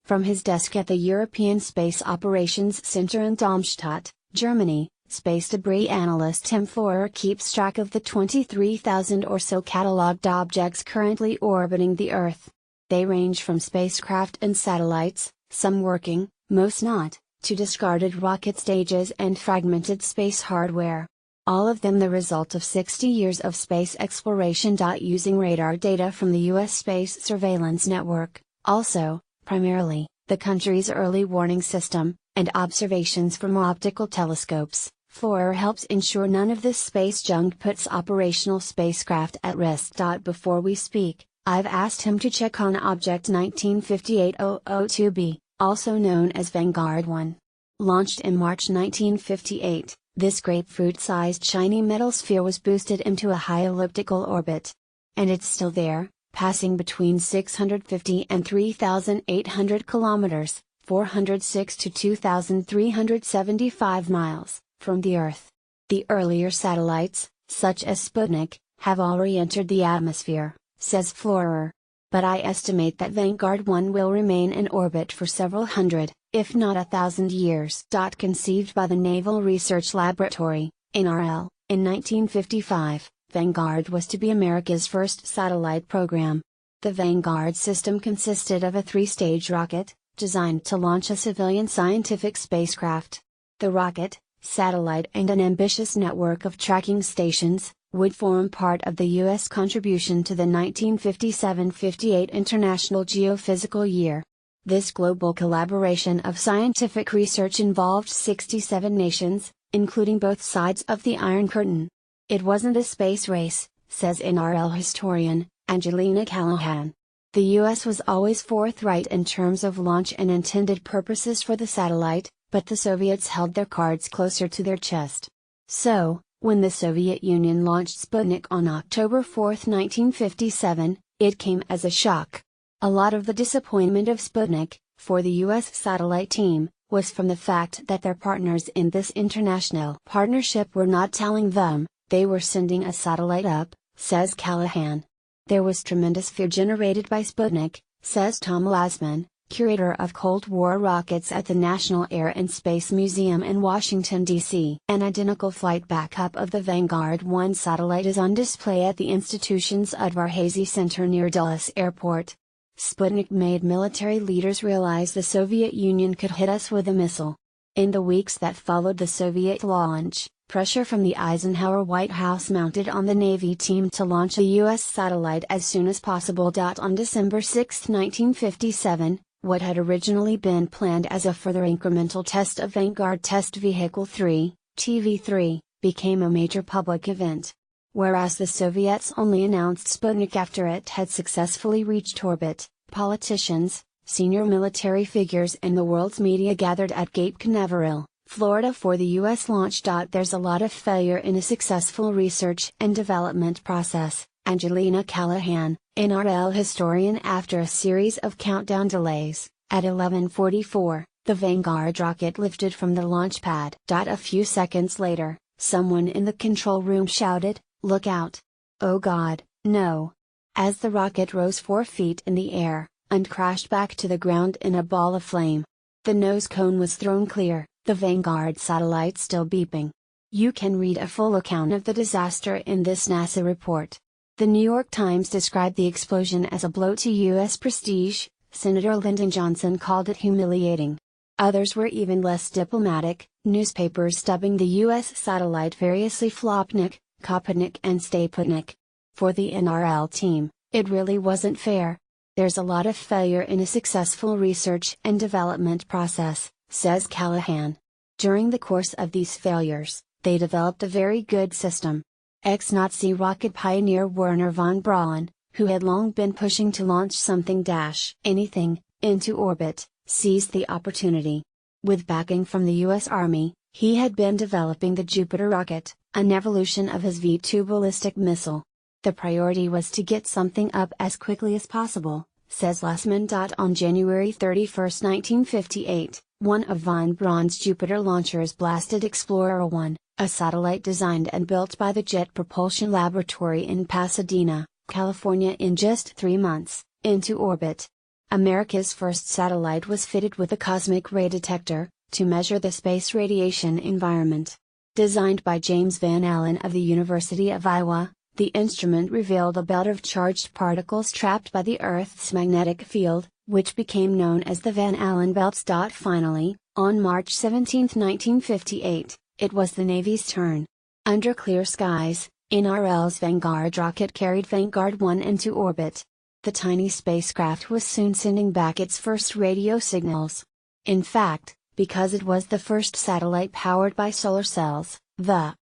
From his desk at the European Space Operations Center in Darmstadt, Germany, space debris analyst Tim Florer keeps track of the 23,000 or so catalogued objects currently orbiting the Earth. They range from spacecraft and satellites, some working, most not, to discarded rocket stages and fragmented space hardware. All of them the result of 60 years of space exploration. Using radar data from the U.S. Space Surveillance Network, also, primarily, the country's early warning system, and observations from optical telescopes, Florer helps ensure none of this space junk puts operational spacecraft at risk. Before we speak, I've asked him to check on Object 1958-002b, also known as Vanguard 1. Launched in March 1958, this grapefruit-sized shiny metal sphere was boosted into a high elliptical orbit. And it's still there, passing between 650 and 3,800 kilometers, 406 to 2,375 miles, from the Earth. The earlier satellites, such as Sputnik, have already entered the atmosphere, says Florer. But I estimate that Vanguard 1 will remain in orbit for several hundred, if not 1,000 years. Conceived by the Naval Research Laboratory, NRL, in 1955, Vanguard was to be America's first satellite program. The Vanguard system consisted of a three-stage rocket, designed to launch a civilian scientific spacecraft. The rocket, satellite and an ambitious network of tracking stations, would form part of the U.S. contribution to the 1957-58 International Geophysical Year. This global collaboration of scientific research involved 67 nations, including both sides of the Iron Curtain. It wasn't a space race, says NRL historian, Angelina Callahan. The U.S. was always forthright in terms of launch and intended purposes for the satellite, but the Soviets held their cards closer to their chest. So, when the Soviet Union launched Sputnik on October 4, 1957, it came as a shock. A lot of the disappointment of Sputnik, for the U.S. satellite team, was from the fact that their partners in this international partnership were not telling them they were sending a satellite up, says Callahan. There was tremendous fear generated by Sputnik, says Tom Lasman, curator of Cold War rockets at the National Air and Space Museum in Washington, D.C. An identical flight backup of the Vanguard 1 satellite is on display at the institution's Udvar-Hazy Center near Dulles Airport. Sputnik made military leaders realize the Soviet Union could hit us with a missile. In the weeks that followed the Soviet launch, pressure from the Eisenhower White House mounted on the Navy team to launch a U.S. satellite as soon as possible. On December 6, 1957, what had originally been planned as a further incremental test of Vanguard Test Vehicle 3, TV3, became a major public event. Whereas the Soviets only announced Sputnik after it had successfully reached orbit, politicians, senior military figures and the world's media gathered at Cape Canaveral, Florida for the U.S. launch. There's a lot of failure in a successful research and development process, Angelina Callahan, NRL historian. After a series of countdown delays, at 11:44, the Vanguard rocket lifted from the launch pad. A few seconds later, someone in the control room shouted, "Look out! Oh God, no!" As the rocket rose 4 feet in the air, and crashed back to the ground in a ball of flame. The nose cone was thrown clear, the Vanguard satellite still beeping. You can read a full account of the disaster in this NASA report. The New York Times described the explosion as a blow to U.S. prestige. Senator Lyndon Johnson called it humiliating. Others were even less diplomatic, newspapers dubbing the U.S. satellite variously Flopnik, Kopatnik and Staputnik. For the NRL team, it really wasn't fair. There's a lot of failure in a successful research and development process, says Callahan. During the course of these failures, they developed a very good system. Ex-Nazi rocket pioneer Werner von Braun, who had long been pushing to launch something-anything, into orbit, seized the opportunity. With backing from the U.S. Army, he had been developing the Jupiter rocket, an evolution of his V-2 ballistic missile. The priority was to get something up as quickly as possible, says Lasman. On January 31, 1958, one of von Braun's Jupiter launchers blasted Explorer 1, a satellite designed and built by the Jet Propulsion Laboratory in Pasadena, California in just 3 months, into orbit. America's first satellite was fitted with a cosmic ray detector, to measure the space radiation environment. Designed by James Van Allen of the University of Iowa, the instrument revealed a belt of charged particles trapped by the Earth's magnetic field, which became known as the Van Allen belts. Finally, on March 17, 1958, it was the Navy's turn. Under clear skies, NRL's Vanguard rocket carried Vanguard 1 into orbit. The tiny spacecraft was soon sending back its first radio signals. In fact, because it was the first satellite powered by solar cells, the